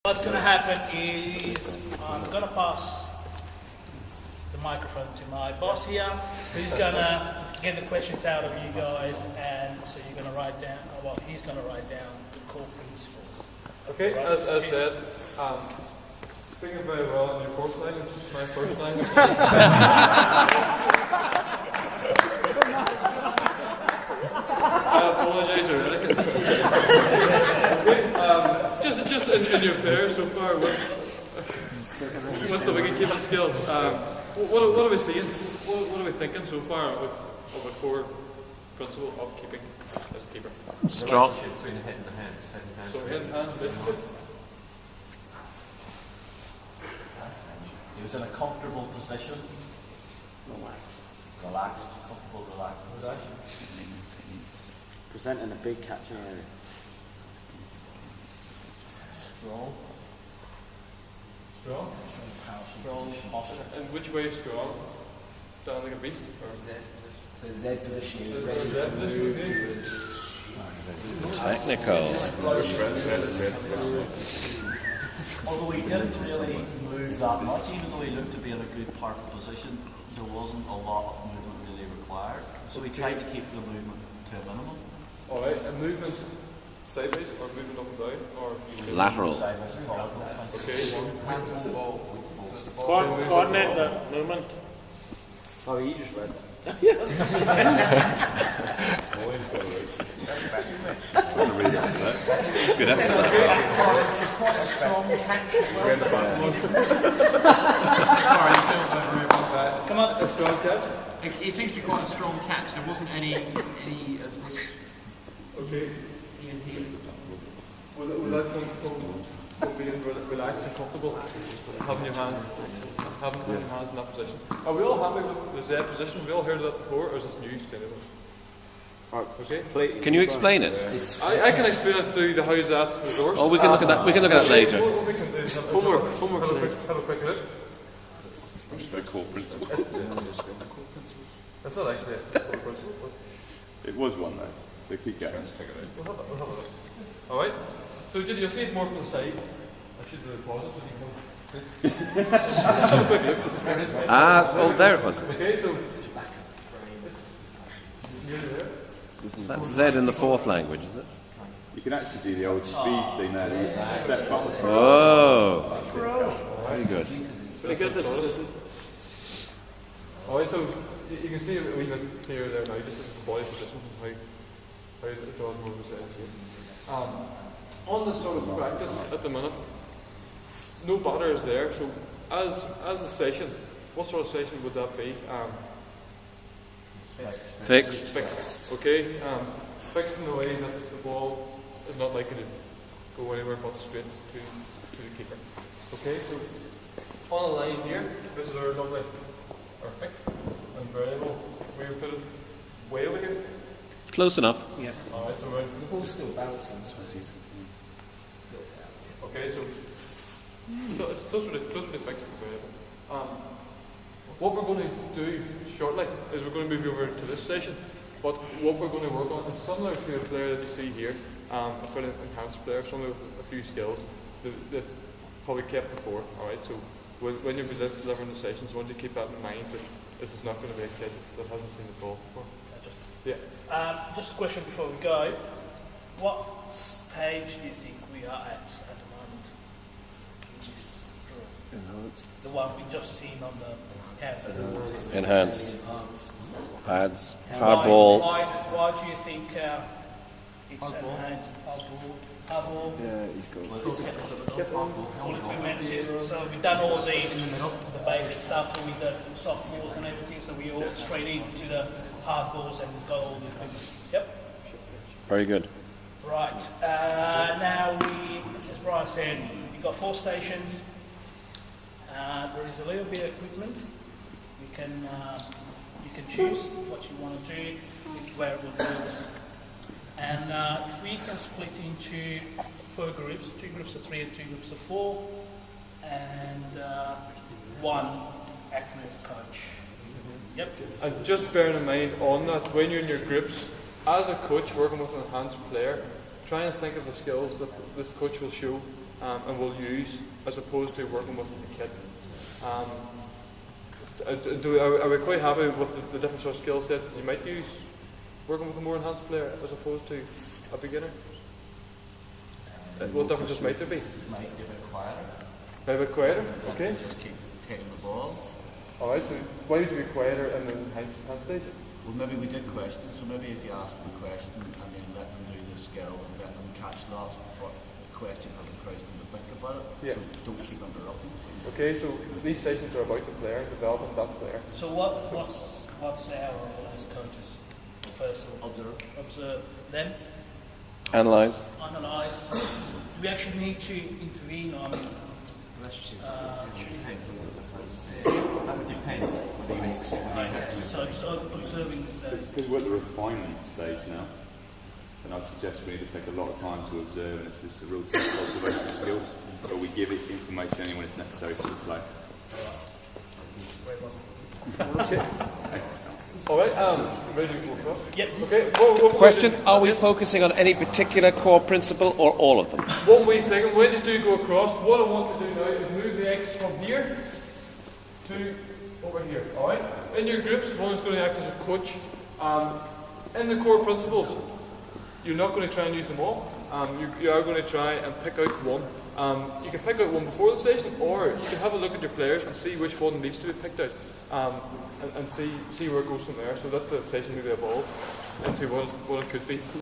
What's going to happen is I'm going to pass the microphone to my boss here, who's going to get the questions out of you guys, and so you're going to write down, well, he's going to write down the core principles. Okay, right? As said, speaking very well in your fourth language, my first language. I apologise already. Okay, just in your pair so far with the wicket-keeping skills, what are we seeing? What are we thinking so far of a core principle of keeping as a keeper? Strong. Between the head and the hands. So head and hands, basically. He was in a comfortable position. Relaxed, comfortable, relaxed. Presenting a big catching area. Strong. Strong? Strong posture. And which way is strong? Down like a beast? Or? So Z position, he was ready ready to move. Technicals. Although he didn't really move that much, even though he looked to be in a good perfect position, there wasn't a lot of movement really required. So he tried to keep the movement to a minimum. Alright, and movement sideways or movement up and down? Or lateral. Sideways, forward. Okay. Hands on the ball. Coordinate the movement. Oh, you just read. Good effort. It's quite a strong catch. Come on, a strong catch. It seems to be quite a strong catch. There wasn't any of this. Okay. Will that come from being relaxed and comfortable? Having your hands in that position. Are we all happy with the Z position? We all heard of that before, or is this news to anyone? Okay. Can you explain it? I can explain it through the How's That resource. Oh, we can look at that. We can look at that later. What we can do is Homework today. have a quick look. It's a core principle. That's not actually a core principle, but It was one though, so keep going. we'll have a look. Alright, so just you'll see it more from the side. I should really pause it so you can Oh, there it was. Okay, so it's nearly there. That's Z in the fourth language, is it? You can actually see the old speed thing there. You can step backwards. Oh, very good. Very good, this is. Alright, so you can see a wee bit clearer there now, just the body position, how it draws more of a sense here. On this sort of practice at the minute, no batter is there, so as a session, what sort of session would that be? Fixed. Fixed, okay? Fixed in the way that the ball is not likely to go anywhere but straight to the keeper. Okay, so on a line here, this is our lovely, our fixed and variable. We would put it way over here. Close enough. Yeah. Alright, so we're The ball's still bouncing, so it's using. okay, so it's closer to fixed and variable. What we're going to do shortly is we're going to move over to this session, but what we're going to work on is similar to a player that you see here, a fairly enhanced player, someone with a few skills that they've probably kept before. Alright, so when you're delivering the sessions, I want you to keep that in mind that this is not going to be a kid that hasn't seen the ball before. Yeah. Just a question before we go. What stage do you think we are at the moment in this drill? The one we just seen on the Enhanced. Pads. Hard ball. Why do you think it's enhanced? Hard ball. Yeah, he's got. So we've done all the basic stuff, so with the soft balls and everything, so we all straight into the hard balls and we've got all the equipment. Yep. Very good. Right. Now as Brian said, we've got 4 stations. There is a little bit of equipment. You can choose what you want to do with wearable tools. And if we can split into 4 groups, 2 groups of 3 and 2 groups of 4, and one acting as a coach. Yep. And just bearing in mind on that, when you're in your groups, as a coach working with an enhanced player, try and think of the skills that this coach will show and will use as opposed to working with the kit. Are we quite happy with the different sort of skill sets that you might use working with a more enhanced player as opposed to a beginner? What differences might there be? Might be a bit quieter. Maybe a bit quieter? Okay. Just keep kicking the ball. Alright, so why would you be quieter in the enhanced stage? Well, maybe we did questions, so maybe if you ask them a question and then let them do the skill and let them catch that, but the question has encouraged them to think about it. Yeah. So don't keep interrupting. Okay, so these sessions are about the player, developing that player. So what's our role as coaches? First of all, observe, then Analyze. analyze. Do we actually need to intervene? I mean, That would depend. so observing is there. Because we're at the refinement stage now, and I'd suggest we need to take a lot of time to observe, and it's just a real test observation skill, but we give it information only when it's necessary for the play. Alright, ready to go across? Yep. Okay, what Question, are we focusing on any particular core principle or all of them? 1 wee second, when you do go across, what I want to do now is move the X from here to over here, alright? In your groups, one is going to act as a coach. In the core principles, you're not going to try and use them all. You are going to try and pick out one. You can pick out one before the session, or you can have a look at your players and see which one needs to be picked out. And see where it goes from there, so let the session maybe evolve into what it could be.